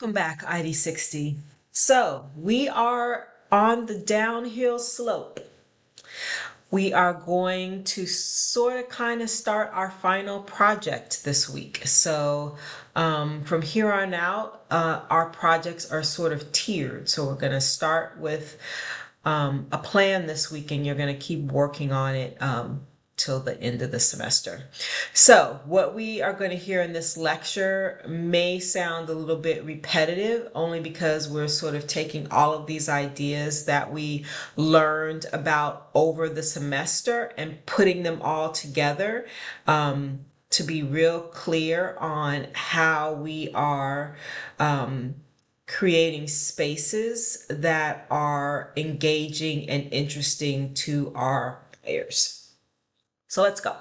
Welcome back, ID60. So we are on the downhill slope. We are going to sort of kind of start our final project this week. So from here on out, our projects are sort of tiered. So we're going to start with a plan this week, and you're going to keep working on it till the end of the semester. So what we are going to hear in this lecture may sound a little bit repetitive, only because we're sort of taking all of these ideas that we learned about over the semester and putting them all together to be real clear on how we are creating spaces that are engaging and interesting to our players. So let's go.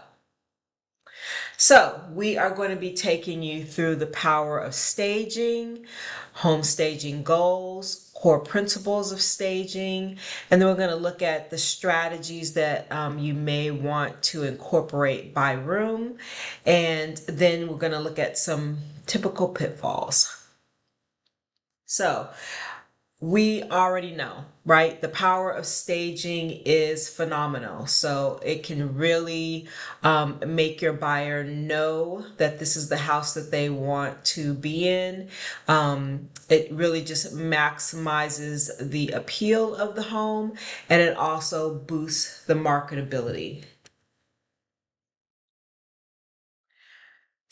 So we are going to be taking you through the power of staging, home staging goals, core principles of staging, and then we're going to look at the strategies that you may want to incorporate by room, and then we're going to look at some typical pitfalls. So we already know, right? The power of staging is phenomenal. So it can really make your buyer know that this is the house that they want to be in. It really just maximizes the appeal of the home, and it also boosts the marketability.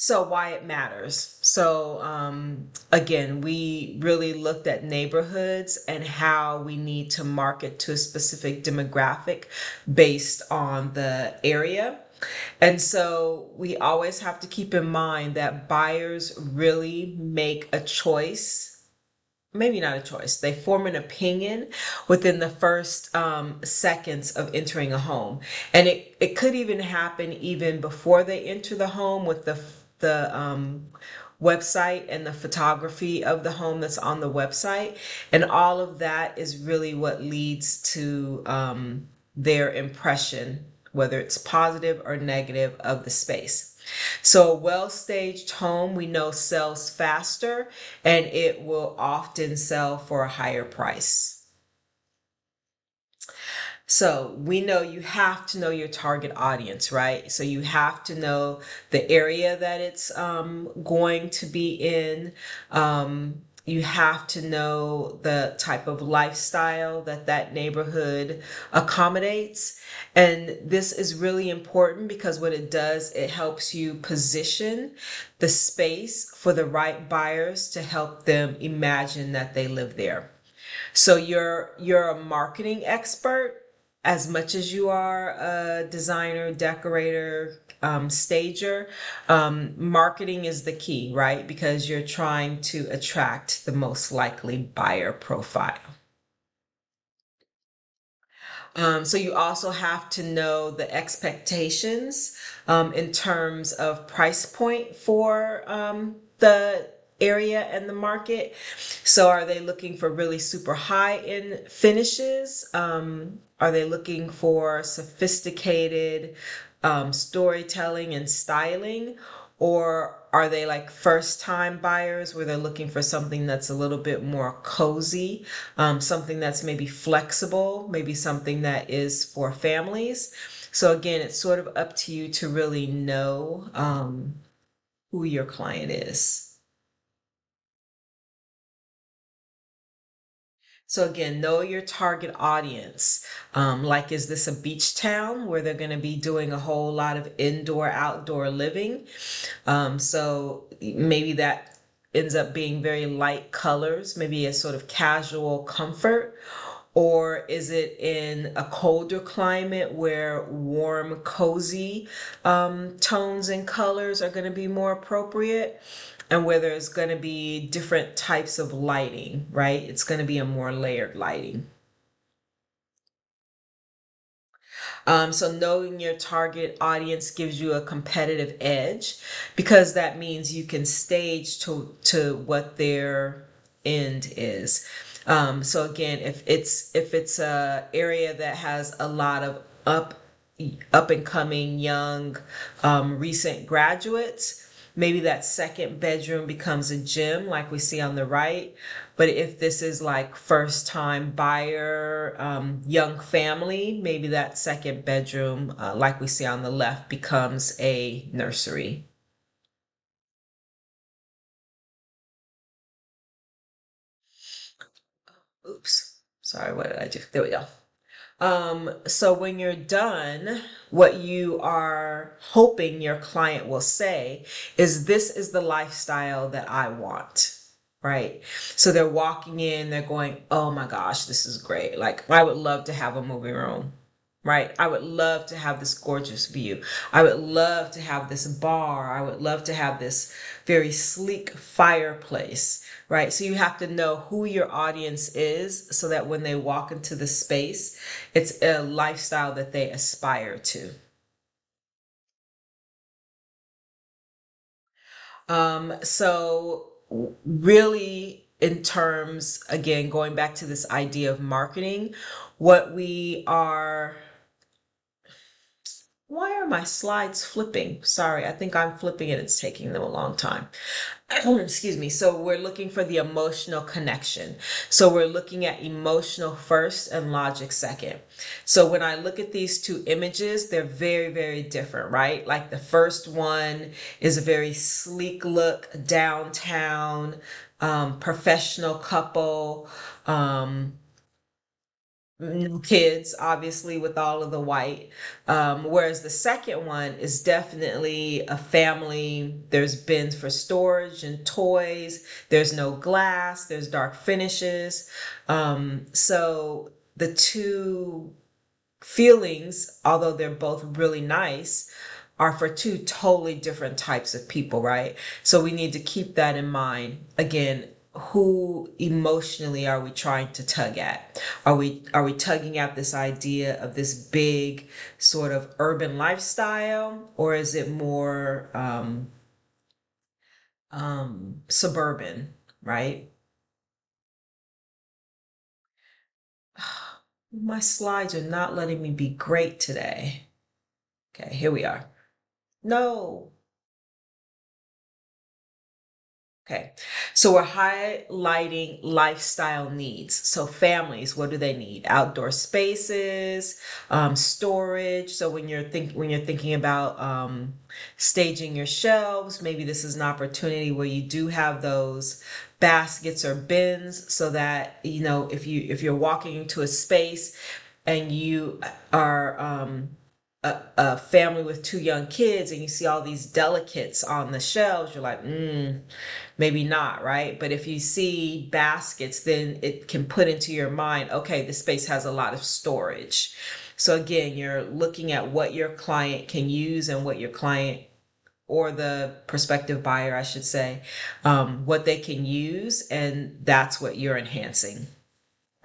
So why it matters. So again, we really looked at neighborhoods and how we need to market to a specific demographic based on the area. And so we always have to keep in mind that buyers really make a choice, maybe not a choice, they form an opinion within the first seconds of entering a home. And it could even happen even before they enter the home with the website and the photography of the home that's on the website. And all of that is really what leads to their impression, whether it's positive or negative, of the space. So a well-staged home, we know, sells faster, and it will often sell for a higher price. So we know you have to know your target audience, right? So you have to know the area that it's going to be in. You have to know the type of lifestyle that that neighborhood accommodates. And this is really important because what it does, it helps you position the space for the right buyers to help them imagine that they live there. So you're a marketing expert as much as you are a designer, decorator, stager. Marketing is the key, right? Because you're trying to attract the most likely buyer profile. So you also have to know the expectations in terms of price point for the area and the market. So are they looking for really super high end finishes? Are they looking for sophisticated storytelling and styling? Or are they like first time buyers where they're looking for something that's a little bit more cozy, something that's maybe flexible, maybe something that is for families? So again, it's sort of up to you to really know who your client is. So again, know your target audience. Like, is this a beach town where they're going to be doing a whole lot of indoor, outdoor living? So maybe that ends up being very light colors, maybe a sort of casual comfort. Or is it in a colder climate where warm, cozy tones and colors are going to be more appropriate? And where there's going to be different types of lighting, right? It's going to be a more layered lighting. So knowing your target audience gives you a competitive edge because that means you can stage to what their end is. So again, if it's a area that has a lot of up and coming young recent graduates, maybe that second bedroom becomes a gym like we see on the right. But if this is like first time buyer, young family, maybe that second bedroom, like we see on the left, becomes a nursery. Oops. Sorry, what did I do? There we go. So when you're done, what you are hoping your client will say is, this is the lifestyle that I want. Right. So they're walking in, they're going, oh my gosh, this is great. Like, I would love to have a movie room. Right. I would love to have this gorgeous view. I would love to have this bar. I would love to have this very sleek fireplace. Right. So you have to know who your audience is so that when they walk into the space, it's a lifestyle that they aspire to. So really, in terms, again, going back to this idea of marketing, what we are why are my slides flipping? Sorry, I think I'm flipping and it's taking them a long time. Excuse me. So we're looking for the emotional connection. So we're looking at emotional first and logic second. So when I look at these two images, they're very, very different, right? Like the first one is a very sleek look downtown, professional couple. No kids, obviously, with all of the white. Whereas the second one is definitely a family. There's bins for storage and toys. There's no glass. There's dark finishes. So the two feelings, although they're both really nice, are for two totally different types of people, right? So we need to keep that in mind. Again, who emotionally are we trying to tug at? Are we tugging at this idea of this big sort of urban lifestyle, or is it more suburban, right? My slides are not letting me be great today. Okay, here we are. No. Okay, so we're highlighting lifestyle needs. So families, what do they need? Outdoor spaces, storage. So when you're thinking about staging your shelves, maybe this is an opportunity where you do have those baskets or bins, so that if you're walking into a space and you are a family with two young kids and you see all these delicates on the shelves, you're like, maybe not, right? But if you see baskets, then it can put into your mind, okay, this space has a lot of storage. So again, you're looking at what your client can use and what your client, or the prospective buyer, I should say, what they can use, and that's what you're enhancing.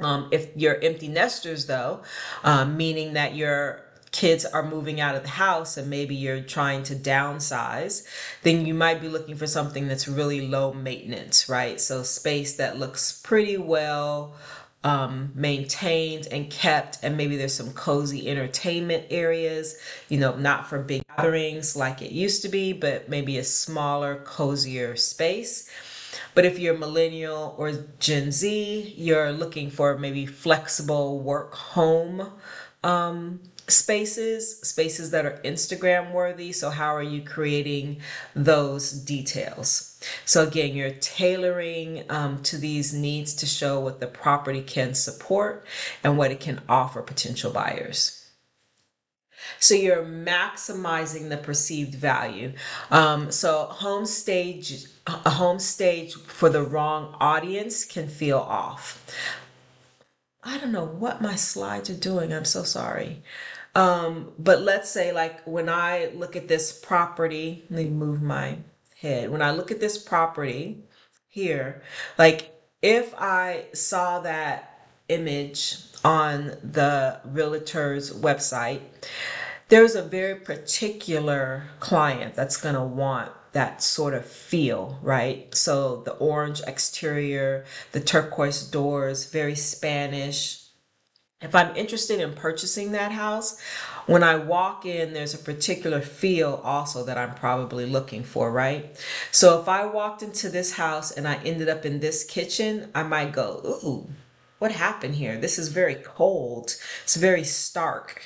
If you're empty nesters, though, meaning that your kids are moving out of the house and maybe you're trying to downsize, then you might be looking for something that's really low maintenance, right? So space that looks pretty well maintained and kept, and maybe there's some cozy entertainment areas, not for big gatherings like it used to be, but maybe a smaller, cozier space. But if you're millennial or Gen Z, you're looking for maybe flexible work home spaces that are Instagram worthy. So how are you creating those details? So again, you're tailoring to these needs to show what the property can support and what it can offer potential buyers. So you're maximizing the perceived value. So a home stage for the wrong audience can feel off. I don't know what my slides are doing. I'm so sorry. But let's say, like, when I look at this property, let me move my head. When I look at this property here, like, if I saw that image on the realtor's website, there's a very particular client that's going to want that sort of feel, right? So the orange exterior, the turquoise doors, very Spanish. If I'm interested in purchasing that house, when I walk in, there's a particular feel also that I'm probably looking for, right? So if I walked into this house and I ended up in this kitchen, I might go, ooh, what happened here? This is very cold. It's very stark.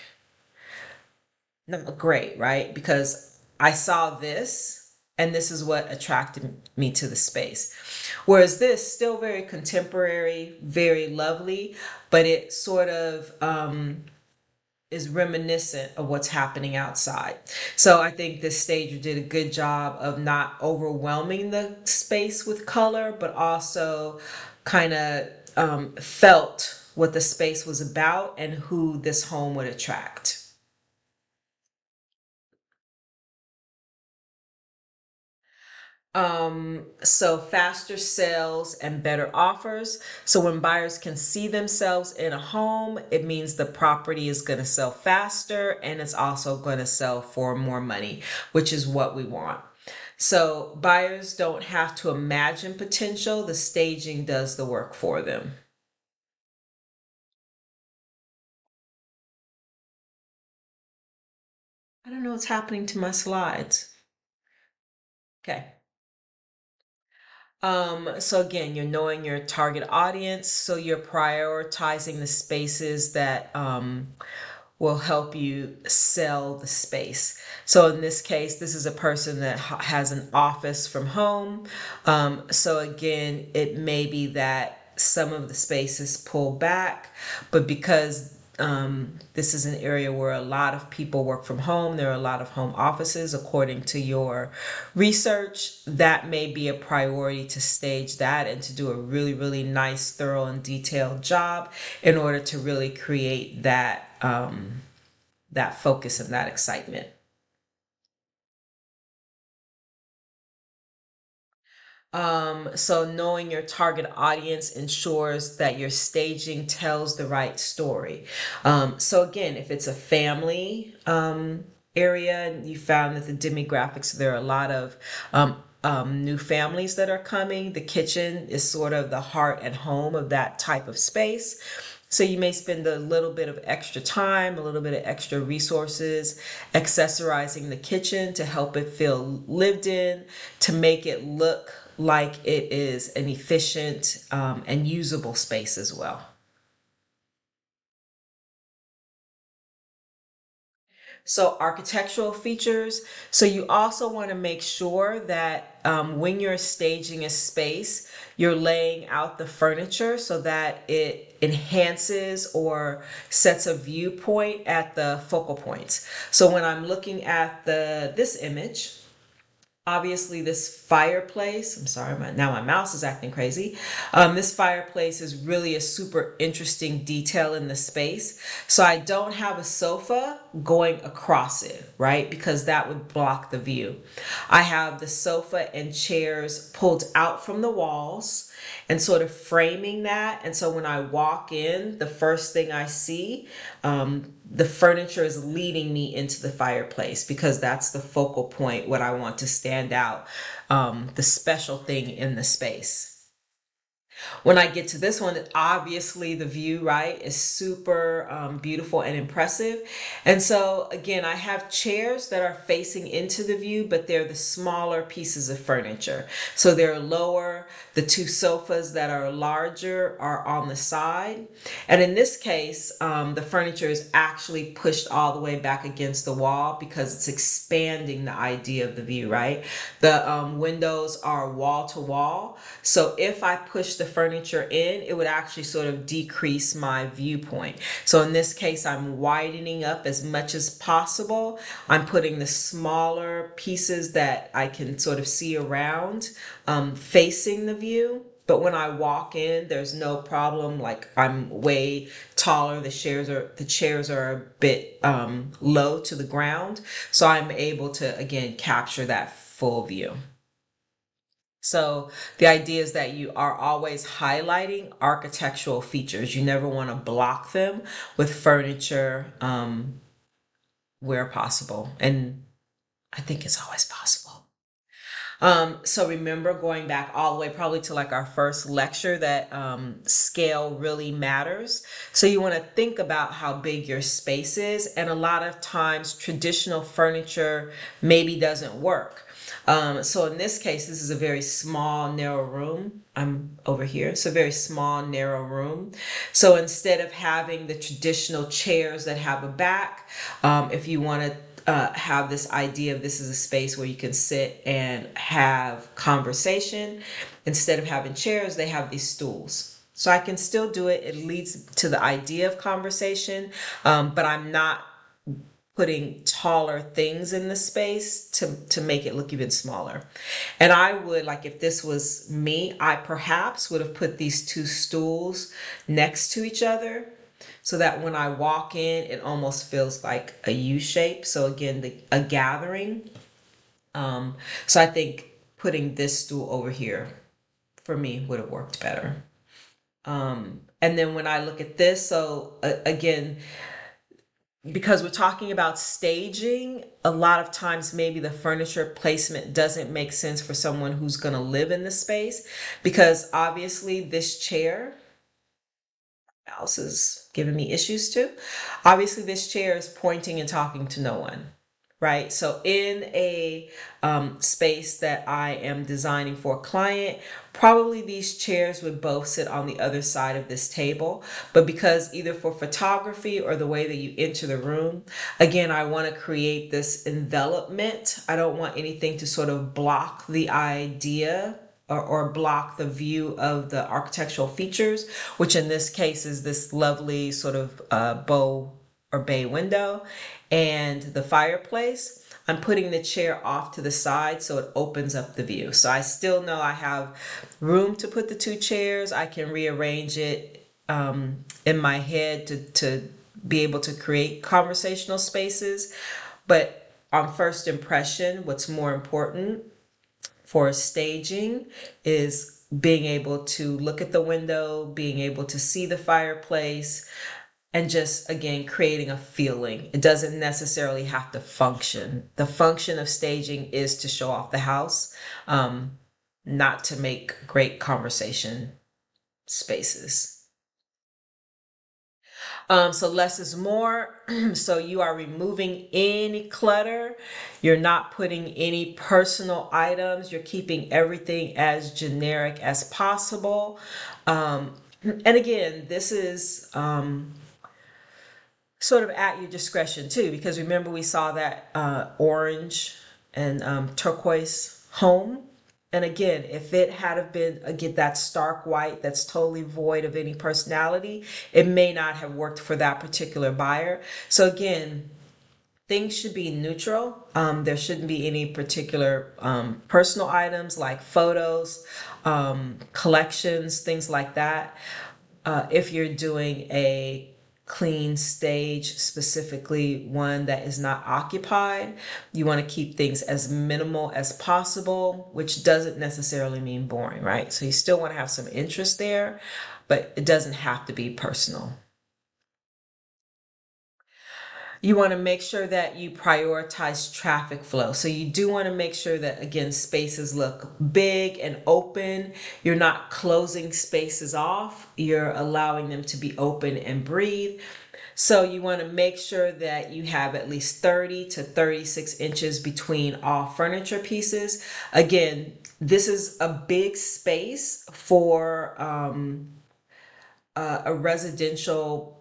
Not great, right? Because I saw this and this is what attracted me to the space. Whereas this, still very contemporary, very lovely, but it sort of is reminiscent of what's happening outside. So I think this stager did a good job of not overwhelming the space with color, but also kind of felt what the space was about and who this home would attract. So faster sales and better offers. So when buyers can see themselves in a home, it means the property is going to sell faster and it's also going to sell for more money, which is what we want. So buyers don't have to imagine potential, the staging does the work for them. I don't know what's happening to my slides. Okay. So again, you're knowing your target audience, so you're prioritizing the spaces that will help you sell the space. So in this case, this is a person that has an office from home. So again, it may be that some of the space is pulled back, but because this is an area where a lot of people work from home, there are a lot of home offices, according to your research, that may be a priority to stage that and to do a really, really nice, thorough, and detailed job in order to really create that focus and that excitement. So knowing your target audience ensures that your staging tells the right story. So again, if it's a family area and you found that the demographics, there are a lot of new families that are coming, the kitchen is sort of the heart and home of that type of space. So you may spend a little bit of extra time, a little bit of extra resources accessorizing the kitchen to help it feel lived in, to make it look like it is an efficient and usable space as well. So architectural features. So you also want to make sure that when you're staging a space, you're laying out the furniture so that it enhances or sets a viewpoint at the focal points. So when I'm looking at this image, obviously this fireplace, I'm sorry, now my mouse is acting crazy. This fireplace is really a super interesting detail in the space. So I don't have a sofa going across it, right? Because that would block the view. I have the sofa and chairs pulled out from the walls and sort of framing that. And so when I walk in, the first thing I see, the furniture is leading me into the fireplace because that's the focal point, what I want to stand out, the special thing in the space. When I get to this one, obviously the view, right, is super beautiful and impressive. And so again, I have chairs that are facing into the view, but they're the smaller pieces of furniture. So they're lower. The two sofas that are larger are on the side. And in this case, the furniture is actually pushed all the way back against the wall because it's expanding the idea of the view, right? The windows are wall to wall. So if I push the furniture in, it would actually sort of decrease my viewpoint. So in this case, I'm widening up as much as possible. I'm putting the smaller pieces that I can sort of see around facing the view. But when I walk in, there's no problem. Like I'm way taller. The chairs are a bit low to the ground. So I'm able to again capture that full view. So the idea is that you are always highlighting architectural features. You never want to block them with furniture where possible. And I think it's always possible. So remember going back all the way probably to like our first lecture that scale really matters. So you want to think about how big your space is, and a lot of times traditional furniture maybe doesn't work. So in this case, this is a very small, narrow room. I'm over here. It's a very small, narrow room. So instead of having the traditional chairs that have a back, if you want to have this idea of this is a space where you can sit and have conversation. Instead of having chairs, they have these stools. So I can still do it. It leads to the idea of conversation, but I'm not putting taller things in the space to make it look even smaller. And I would, like, if this was me, I perhaps would have put these two stools next to each other so that when I walk in, it almost feels like a U shape. So again, a gathering. So I think putting this stool over here for me would have worked better. And then when I look at this, so again, because we're talking about staging, a lot of times maybe the furniture placement doesn't make sense for someone who's going to live in the space, because obviously this chair, mouse is giving me issues too. Obviously, this chair is pointing and talking to no one, right? So in a space that I am designing for a client, probably these chairs would both sit on the other side of this table. But because either for photography or the way that you enter the room, again, I want to create this envelopment. I don't want anything to sort of block the idea or block the view of the architectural features, which in this case is this lovely sort of bow or bay window and the fireplace. I'm putting the chair off to the side so it opens up the view. So I still know I have room to put the two chairs. I can rearrange it in my head to be able to create conversational spaces. But on first impression, what's more important for staging is being able to look at the window, being able to see the fireplace, and just again creating a feeling. It doesn't necessarily have to function. The function of staging is to show off the house, not to make great conversation spaces. So less is more. So you are removing any clutter. You're not putting any personal items. You're keeping everything as generic as possible. And again, this is sort of at your discretion too, because remember we saw that orange and turquoise home. And again, if it had have been again that stark white that's totally void of any personality, it may not have worked for that particular buyer. So again, things should be neutral. There shouldn't be any particular personal items like photos, collections, things like that. If you're doing a clean stage, specifically one that is not occupied, you want to keep things as minimal as possible, which doesn't necessarily mean boring, right? So you still want to have some interest there, but it doesn't have to be personal. You want to make sure that you prioritize traffic flow. So you do want to make sure that, again, spaces look big and open. You're not closing spaces off. You're allowing them to be open and breathe. So you want to make sure that you have at least 30 to 36 inches between all furniture pieces. Again, this is a big space for a residential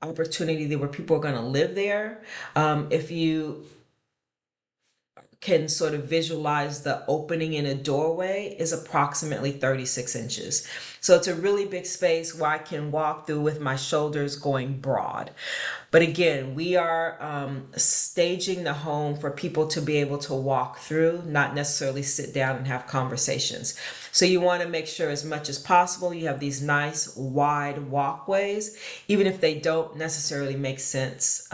opportunity where people are going to live there. If you can sort of visualize, the opening in a doorway is approximately 36 inches. So it's a really big space where I can walk through with my shoulders going broad. But again, we are staging the home for people to be able to walk through, not necessarily sit down and have conversations. So you want to make sure as much as possible you have these nice wide walkways, even if they don't necessarily make sense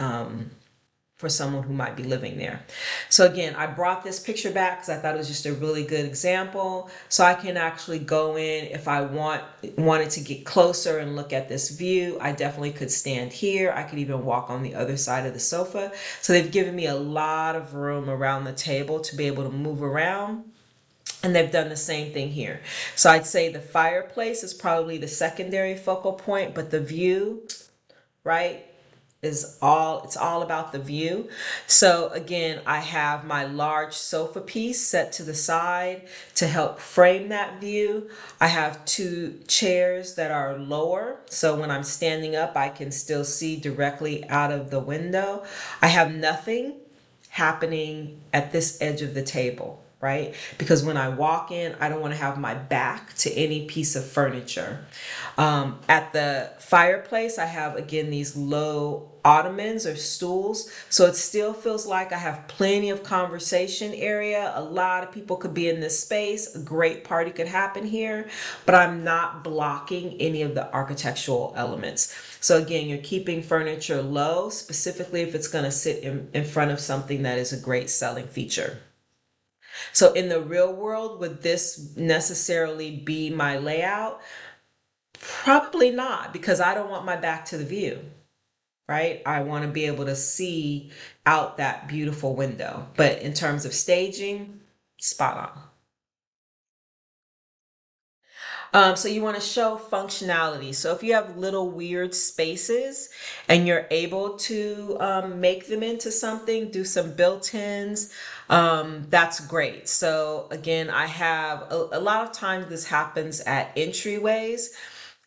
for someone who might be living there. So again, I brought this picture back because I thought it was just a really good example. So I can actually go in if I wanted to get closer and look at this view. I definitely could stand here. I could even walk on the other side of the sofa. So they've given me a lot of room around the table to be able to move around. And they've done the same thing here. So I'd say the fireplace is probably the secondary focal point, but the view, right, it's all about the view. So again, I have my large sofa piece set to the side to help frame that view. I have two chairs that are lower, so when I'm standing up I can still see directly out of the window. I have nothing happening at this edge of the table, right? Because when I walk in, I don't want to have my back to any piece of furniture. At the fireplace, I have, again, these low ottomans or stools. So it still feels like I have plenty of conversation area. A lot of people could be in this space. A great party could happen here, but I'm not blocking any of the architectural elements. So again, you're keeping furniture low, specifically if it's going to sit in front of something that is a great selling feature. So in the real world, would this necessarily be my layout? Probably not, because I don't want my back to the view, right? I want to be able to see out that beautiful window. But in terms of staging, spot on. So you want to show functionality. So if you have little weird spaces and you're able to make them into something, do some built-ins, that's great. So again, I have a lot of times this happens at entryways.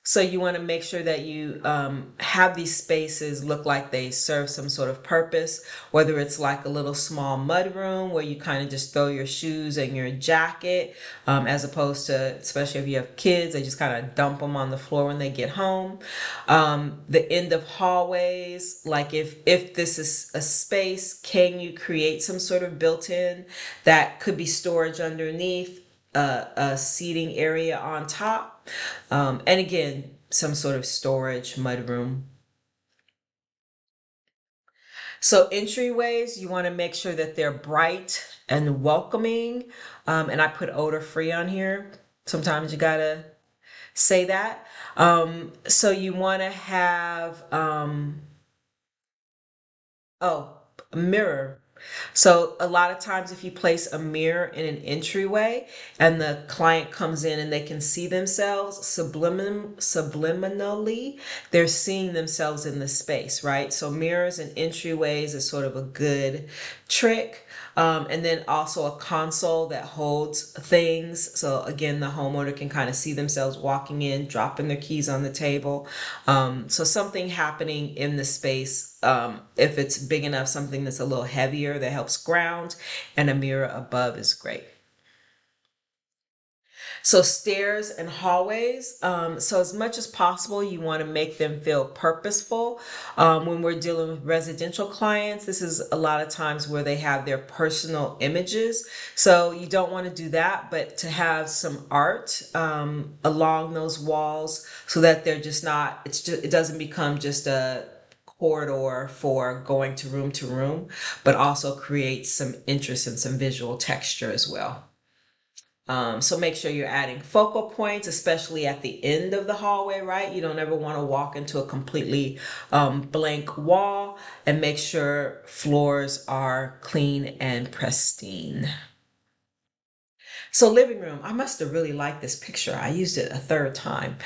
So you want to make sure that you have these spaces look like they serve some sort of purpose, whether it's like a little small mud room where you kind of just throw your shoes and your jacket, as opposed to, especially if you have kids, they just kind of dump them on the floor when they get home. The end of hallways, like if this is a space, can you create some sort of built-in that could be storage underneath, a seating area on top? And again, some sort of storage mudroom. So entryways, you want to make sure that they're bright and welcoming. And I put odor free on here. Sometimes you gotta say that. So you want to have, oh, a mirror. So a lot of times if you place a mirror in an entryway and the client comes in and they can see themselves subliminally, they're seeing themselves in the space, right? So mirrors and entryways is sort of a good trick. And then also a console that holds things. So again, the homeowner can kind of see themselves walking in, dropping their keys on the table. So something happening in the space, if it's big enough, something that's a little heavier that helps ground, and a mirror above is great. So stairs and hallways. So as much as possible, you want to make them feel purposeful. When we're dealing with residential clients, this is a lot of times where they have their personal images. So you don't want to do that, but to have some art along those walls so that they're just not, it doesn't become just a corridor for going to room, but also create some interest and some visual texture as well. So make sure you're adding focal points, especially at the end of the hallway, right? You don't ever want to walk into a completely blank wall, and make sure floors are clean and pristine. So living room, I must have really liked this picture. I used it a third time.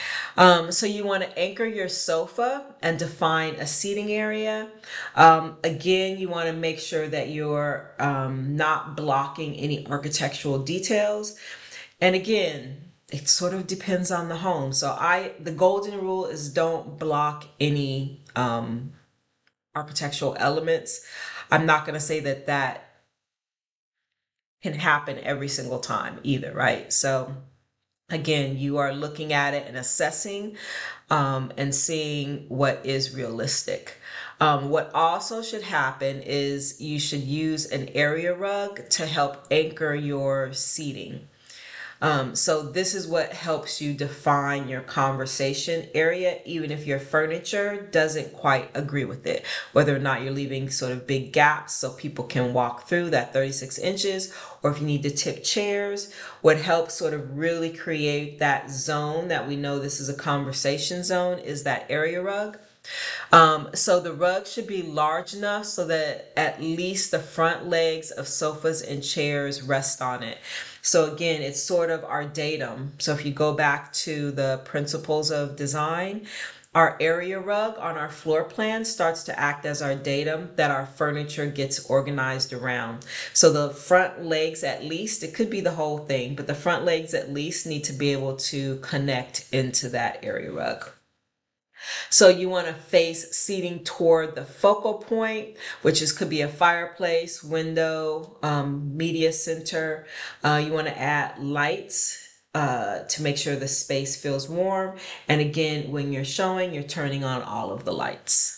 So you want to anchor your sofa and define a seating area. Again, you want to make sure that you're not blocking any architectural details. And again, it sort of depends on the home. So the golden rule is don't block any architectural elements. I'm not going to say that can happen every single time either, right? So again, you are looking at it and assessing and seeing what is realistic. What also should happen is you should use an area rug to help anchor your seating. So this is what helps you define your conversation area, even if your furniture doesn't quite agree with it, whether or not you're leaving sort of big gaps so people can walk through that 36 inches, or if you need to tip chairs. What helps sort of really create that zone that we know this is a conversation zone is that area rug. So the rug should be large enough so that at least the front legs of sofas and chairs rest on it. So again, it's sort of our datum. So if you go back to the principles of design, our area rug on our floor plan starts to act as our datum that our furniture gets organized around. So the front legs, at least, it could be the whole thing, but the front legs at least need to be able to connect into that area rug. So you want to face seating toward the focal point, which is could be a fireplace, window, media center. You want to add lights to make sure the space feels warm. And again, when you're showing, you're turning on all of the lights.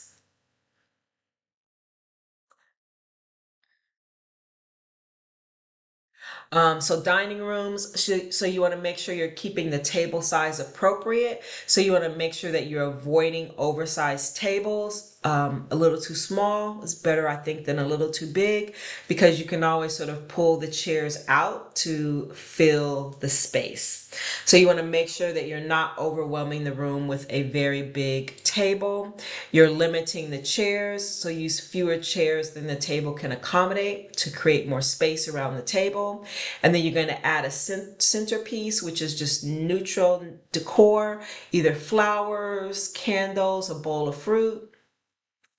So dining rooms, so you want to make sure you're keeping the table size appropriate. So you want to make sure that you're avoiding oversized tables. A little too small is better, I think, than a little too big, because you can always sort of pull the chairs out to fill the space. So you want to make sure that you're not overwhelming the room with a very big table. You're limiting the chairs, so use fewer chairs than the table can accommodate to create more space around the table. And then you're going to add a centerpiece, which is just neutral decor, either flowers, candles, a bowl of fruit.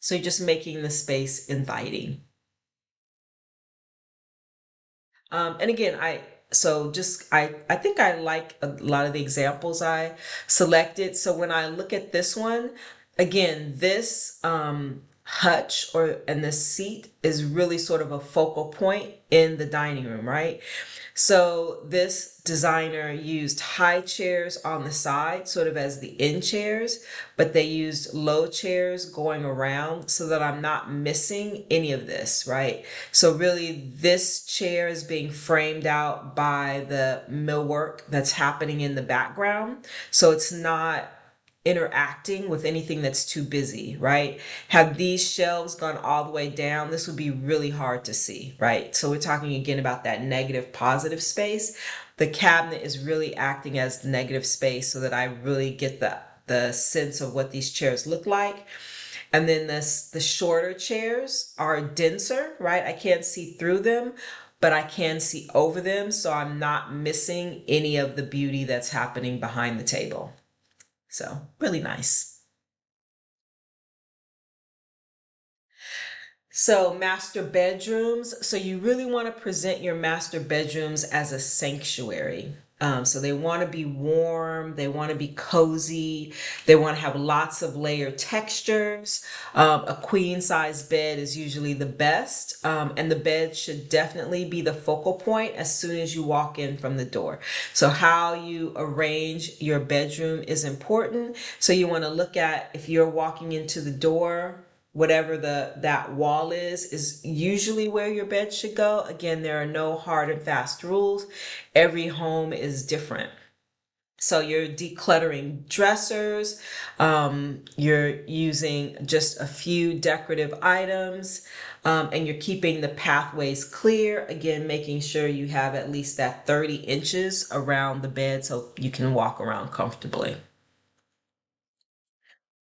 So you're just making the space inviting. And again, I think I like a lot of the examples I selected. So when I look at this one, again, this hutch or and this seat is really sort of a focal point in the dining room, right? So this designer used high chairs on the side, sort of as the end chairs, but they used low chairs going around so that I'm not missing any of this, right? So really this chair is being framed out by the millwork that's happening in the background. So it's not interacting with anything that's too busy, right? Have these shelves gone all the way down, this would be really hard to see, right? So we're talking again about that negative positive space. The cabinet is really acting as the negative space so that I really get the sense of what these chairs look like. And then the shorter chairs are denser, right? I can't see through them, but I can see over them, so I'm not missing any of the beauty that's happening behind the table. So really nice. So master bedrooms. So you really want to present your master bedrooms as a sanctuary. So they want to be warm, they want to be cozy, they want to have lots of layered textures. A queen size bed is usually the best, and the bed should definitely be the focal point as soon as you walk in from the door. So how you arrange your bedroom is important. So you want to look at, if you're walking into the door, whatever that wall is usually where your bed should go. Again, there are no hard and fast rules. Every home is different. So you're decluttering dressers, you're using just a few decorative items, and you're keeping the pathways clear. Again, making sure you have at least that 30 inches around the bed so you can walk around comfortably.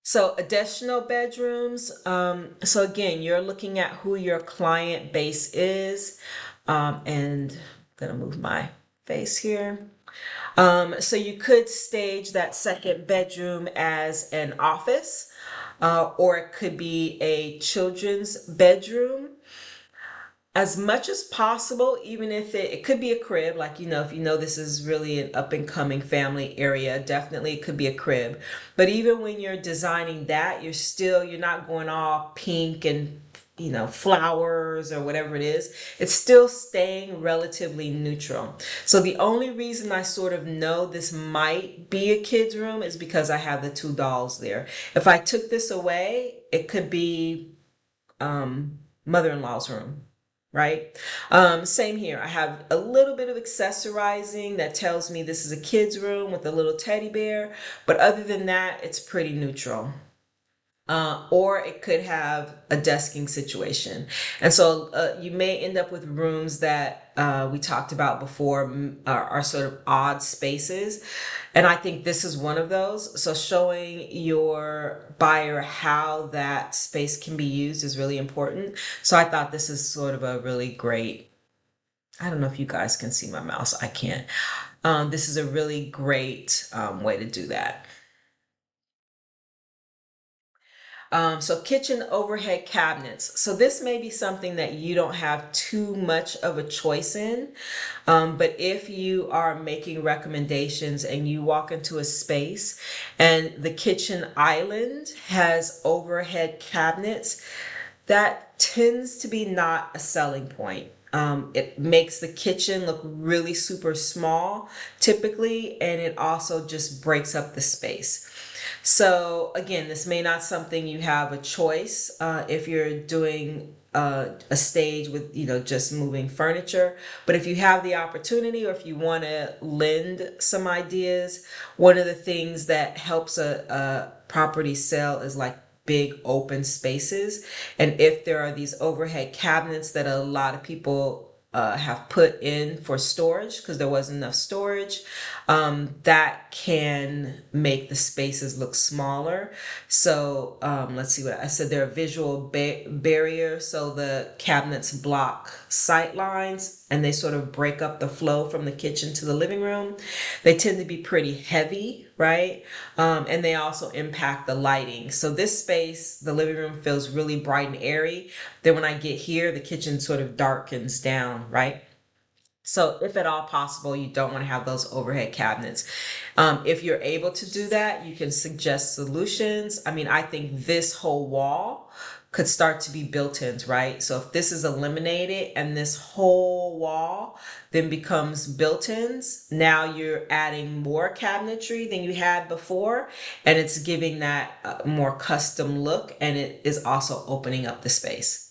So additional bedrooms. So again, you're looking at who your client base is. And I'm gonna move my face here. So you could stage that second bedroom as an office, or it could be a children's bedroom as much as possible. Even if it could be a crib, like, if you know this is really an up and coming family area, definitely it could be a crib. But even when you're designing that, you're not going all pink and flowers or whatever it is. It's still staying relatively neutral. So the only reason I sort of know this might be a kid's room is because I have the two dolls there. If I took this away, it could be mother-in-law's room. right? Same here. I have a little bit of accessorizing that tells me this is a kid's room with a little teddy bear, but other than that, it's pretty neutral. Or it could have a desking situation. And so you may end up with rooms that we talked about before are sort of odd spaces. And I think this is one of those. So showing your buyer how that space can be used is really important. So I thought this is sort of a really great, I don't know if you guys can see my mouse. I can't. This is a really great way to do that. So kitchen overhead cabinets. So this may be something that you don't have too much of a choice in, but if you are making recommendations and you walk into a space and the kitchen island has overhead cabinets, that tends to be not a selling point. It makes the kitchen look really super small typically, and it also just breaks up the space. So again, this may not something you have a choice if you're doing a stage with just moving furniture. But if you have the opportunity, or if you want to lend some ideas, one of the things that helps a property sell is like big open spaces. And if there are these overhead cabinets that a lot of people have put in for storage because there wasn't enough storage, that can make the spaces look smaller. So let's see what I said. They're a visual barrier, so the cabinets block sight lines and they sort of break up the flow from the kitchen to the living room. They tend to be pretty heavy, right? And they also impact the lighting. So this space, the living room, feels really bright and airy. Then when I get here, the kitchen sort of darkens down, right? So if at all possible, you don't want to have those overhead cabinets. If you're able to do that, you can suggest solutions. I mean, I think this whole wall could start to be built-ins, right? So if this is eliminated and this whole wall then becomes built-ins, now you're adding more cabinetry than you had before, and it's giving that more custom look, and it is also opening up the space.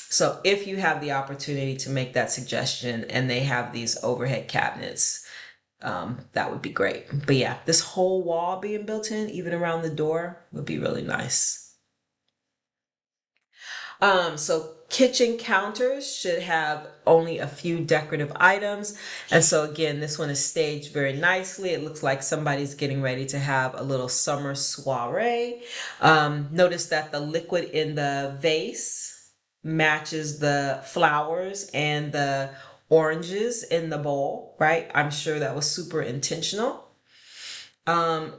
So if you have the opportunity to make that suggestion and they have these overhead cabinets, that would be great. But yeah, this whole wall being built in, even around the door, would be really nice. So kitchen counters should have only a few decorative items. And so again, this one is staged very nicely. It looks like somebody's getting ready to have a little summer soiree. Notice that the liquid in the vase matches the flowers and the oranges in the bowl, right? I'm sure that was super intentional.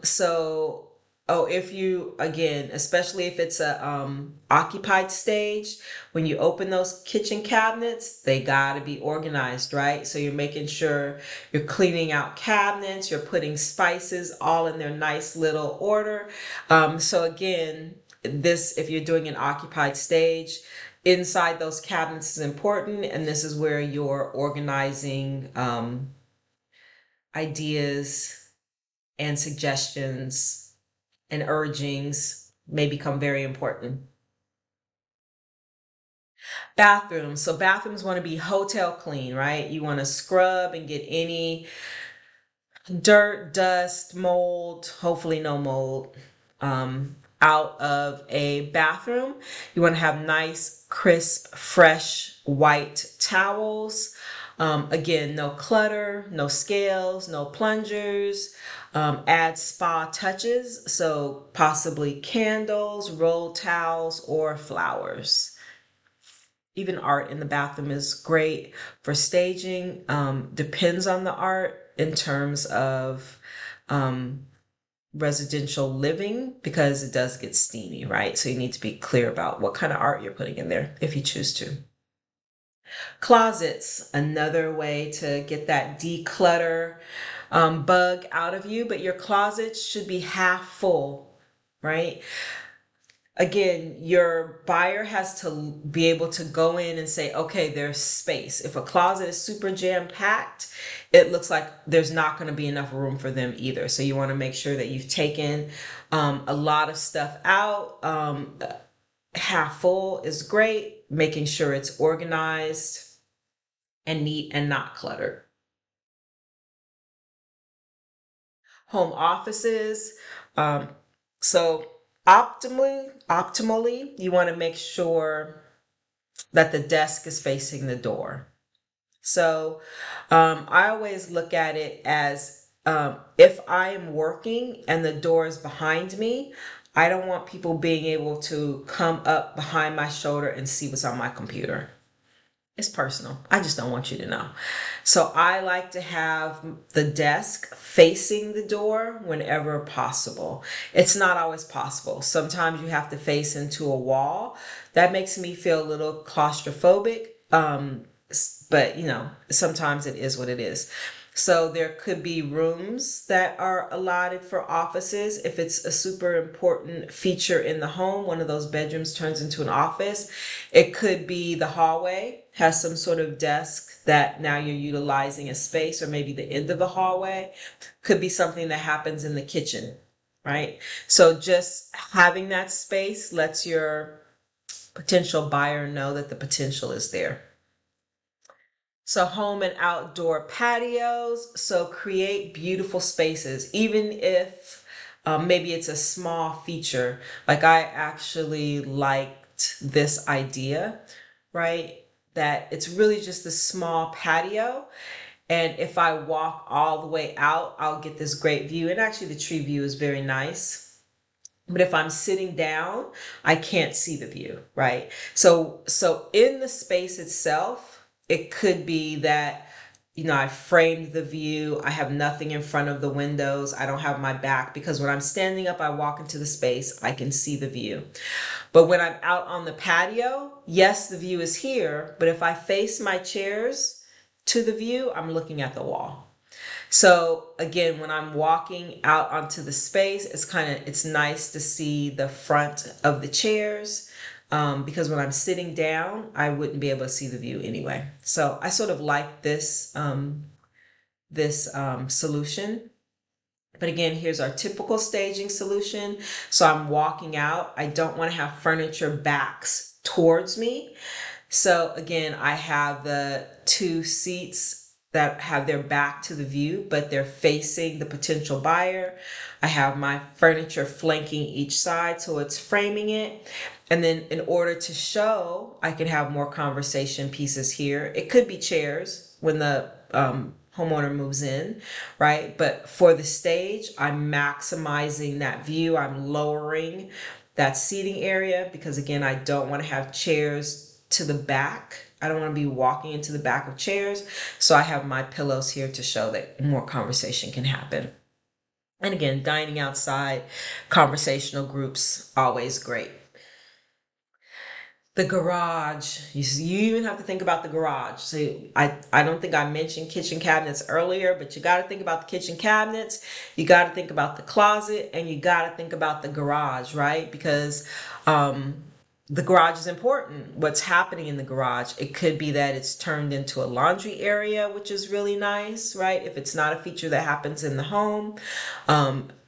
So, oh, if you, again, especially if it's a occupied stage, when you open those kitchen cabinets, they gotta be organized, right? So you're making sure you're cleaning out cabinets, you're putting spices all in their nice little order. So again, this, if you're doing an occupied stage, inside those cabinets is important, and this is where your organizing ideas and suggestions and urgings may become very important. Bathrooms. So bathrooms want to be hotel clean, right? You want to scrub and get any dirt, dust, mold, hopefully no mold, out of a bathroom. You want to have nice, crisp, fresh white towels. Again, no clutter, no scales, no plungers. Add spa touches, so possibly candles, rolled towels, or flowers. Even art in the bathroom is great for staging. Depends on the art in terms of um, residential living because it does get steamy, right? So you need to be clear about what kind of art you're putting in there if you choose to. Closets, another way to get that declutter bug out of you, but your closets should be half full, right? Again, your buyer has to be able to go in and say, okay, there's space. If a closet is super jam packed, it looks like there's not going to be enough room for them either. So you want to make sure that you've taken a lot of stuff out. half full is great, making sure it's organized and neat and not cluttered. Home offices. Um, so optimally, you want to make sure that the desk is facing the door. So I always look at it as if I am working and the door is behind me, I don't want people being able to come up behind my shoulder and see what's on my computer. It's personal. I just don't want you to know. So I like to have the desk facing the door whenever possible. It's not always possible. Sometimes you have to face into a wall. That makes me feel a little claustrophobic. But sometimes it is what it is. So there could be rooms that are allotted for offices. If it's a super important feature in the home, one of those bedrooms turns into an office. It could be the hallway has some sort of desk that now you're utilizing as space, or maybe the end of the hallway. Could be something that happens in the kitchen, right? So just having that space lets your potential buyer know that the potential is there. So home and outdoor patios. So create beautiful spaces, even if maybe it's a small feature. Like I actually liked this idea, right? That it's really just a small patio. And if I walk all the way out, I'll get this great view. And actually the tree view is very nice. But if I'm sitting down, I can't see the view, right? So in the space itself, it could be that, I framed the view. I have nothing in front of the windows. I don't have my back, because when I'm standing up, I walk into the space, I can see the view. But when I'm out on the patio, yes, the view is here, but if I face my chairs to the view, I'm looking at the wall. So again, when I'm walking out onto the space, it's nice to see the front of the chairs, because when I'm sitting down, I wouldn't be able to see the view anyway. So I sort of like this solution. But again, here's our typical staging solution. So I'm walking out. I don't want to have furniture backs towards me. So again, I have the two seats that have their back to the view, but they're facing the potential buyer. I have my furniture flanking each side, so it's framing it. And then in order to show, I can have more conversation pieces here. It could be chairs when the homeowner moves in, right? But for the stage, I'm maximizing that view. I'm lowering that seating area because, again, I don't want to have chairs to the back. I don't want to be walking into the back of chairs. So I have my pillows here to show that more conversation can happen. And again, dining outside, conversational groups, always great. The garage. You even have to think about the garage. So I don't think I mentioned kitchen cabinets earlier, but you got to think about the kitchen cabinets. You got to think about the closet, and you got to think about the garage, right? Because the garage is important. What's happening in the garage? It could be that it's turned into a laundry area, which is really nice, right? If it's not a feature that happens in the home.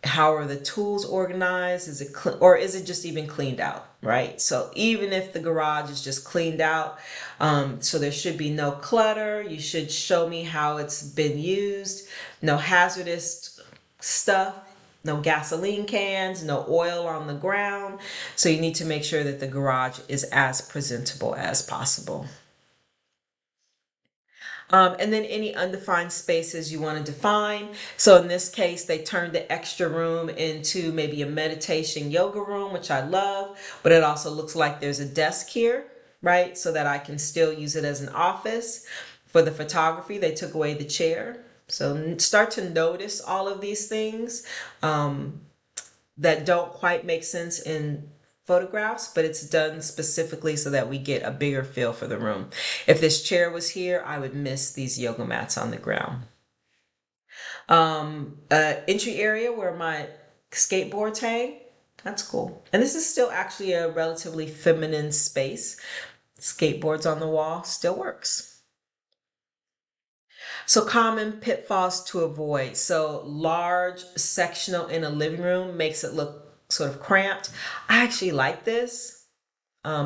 How are the tools organized? Is it or is it just even cleaned out, right? So even if the garage is just cleaned out, so there should be no clutter. You should show me how it's been used. No hazardous stuff. No gasoline cans, no oil on the ground. So you need to make sure that the garage is as presentable as possible. And then any undefined spaces you want to define. So in this case, they turned the extra room into maybe a meditation yoga room, which I love, but it also looks like there's a desk here, right? So that I can still use it as an office. For the photography, they took away the chair. So start to notice all of these things that don't quite make sense in photographs, but it's done specifically so that we get a bigger feel for the room. If this chair was here, I would miss these yoga mats on the ground. Entry area where my skateboards hang. That's cool. And this is still actually a relatively feminine space. Skateboards on the wall still works. So common pitfalls to avoid. So large sectional in a living room makes it look sort of cramped. I actually like this.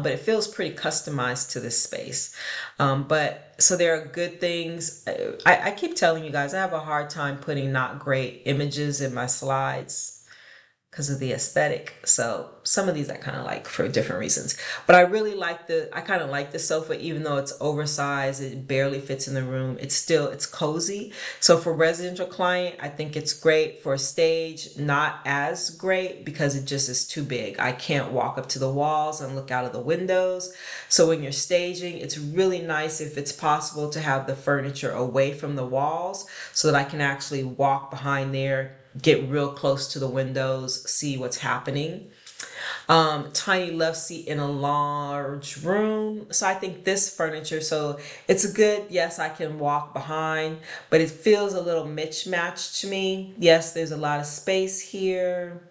but it feels pretty customized to this space. But so there are good things. I keep telling you guys, I have a hard time putting not great images in my slides because of the aesthetic. So some of these I kind of like for different reasons. But I kind of like the sofa, even though it's oversized, it barely fits in the room. It's cozy. So for residential client, I think it's great. For a stage, not as great because it just is too big. I can't walk up to the walls and look out of the windows. So when you're staging, it's really nice if it's possible to have the furniture away from the walls so that I can actually walk behind there, get real close to the windows, see what's happening. Tiny love seat in a large room. So I think this furniture, so it's a good, yes, I can walk behind, but it feels a little mismatched to me. Yes, there's a lot of space here.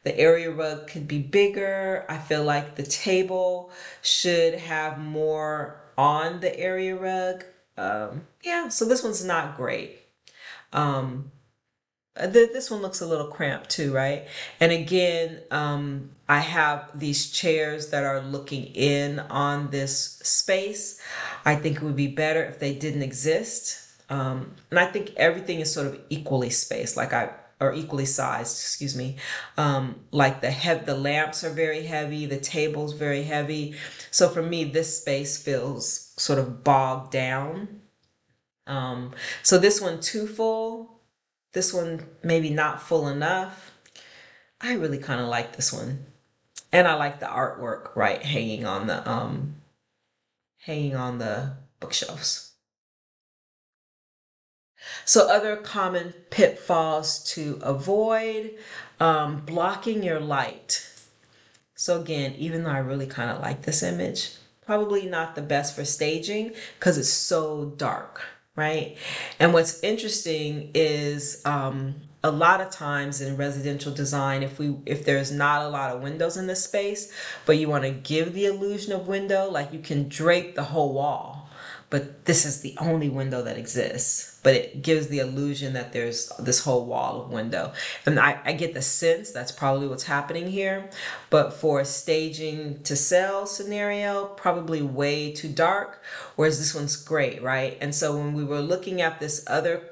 The area rug could be bigger. I feel like the table should have more on the area rug. Yeah, so this one's not great. Um, this one looks a little cramped too, right? And again, I have these chairs that are looking in on this space. I think it would be better if they didn't exist. And I think everything is sort of equally spaced, or equally sized, excuse me. Like the lamps are very heavy, the table's very heavy. So for me, this space feels sort of bogged down. So this one too full. This one maybe not full enough. I really kind of like this one. And I like the artwork, right, hanging on the bookshelves. So other common pitfalls to avoid, blocking your light. So again, even though I really kind of like this image, probably not the best for staging because it's so dark, right? And what's interesting is a lot of times in residential design, if there's not a lot of windows in the space, but you want to give the illusion of window, like you can drape the whole wall, but this is the only window that exists. But it gives the illusion that there's this whole wall of window. And I get the sense that's probably what's happening here. But for a staging to sell scenario, probably way too dark, whereas this one's great, right? And so when we were looking at this other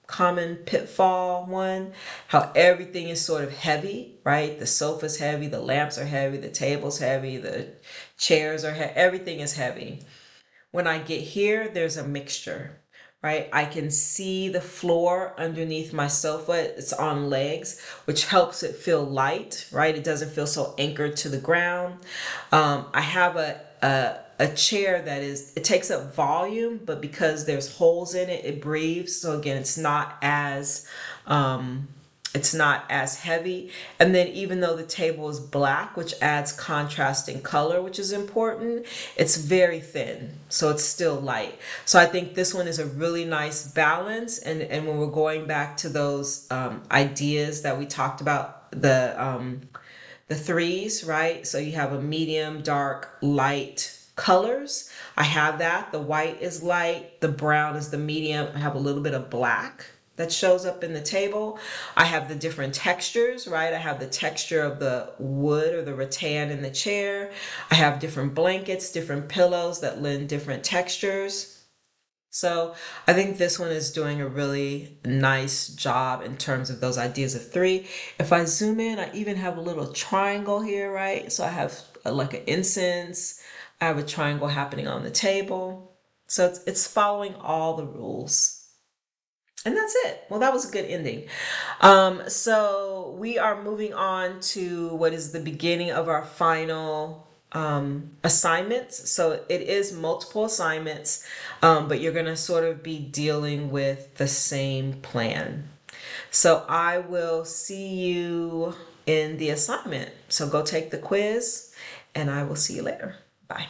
common pitfall one, how everything is sort of heavy, right? The sofa's heavy, the lamps are heavy, the table's heavy, the chairs are heavy, everything is heavy. When I get here, there's a mixture, right? I can see the floor underneath my sofa. It's on legs, which helps it feel light, right? It doesn't feel so anchored to the ground. I have a chair that it takes up volume, but because there's holes in it, it breathes. So again, it's not as heavy. And then even though the table is black, which adds contrasting color, which is important, it's very thin. So it's still light. So I think this one is a really nice balance. And when we're going back to those ideas that we talked about, the threes, right? So you have a medium, dark, light colors. I have that. The white is light, the brown is the medium. I have a little bit of black that shows up in the table. I have the different textures, right? I have the texture of the wood or the rattan in the chair. I have different blankets, different pillows that lend different textures. So I think this one is doing a really nice job in terms of those ideas of three. If I zoom in, I even have a little triangle here, right? So I have like an incense. I have a triangle happening on the table. So it's following all the rules. And that's it. Well, that was a good ending. So we are moving on to what is the beginning of our final assignments. So it is multiple assignments, but you're going to sort of be dealing with the same plan. So I will see you in the assignment. So go take the quiz, and I will see you later. Bye.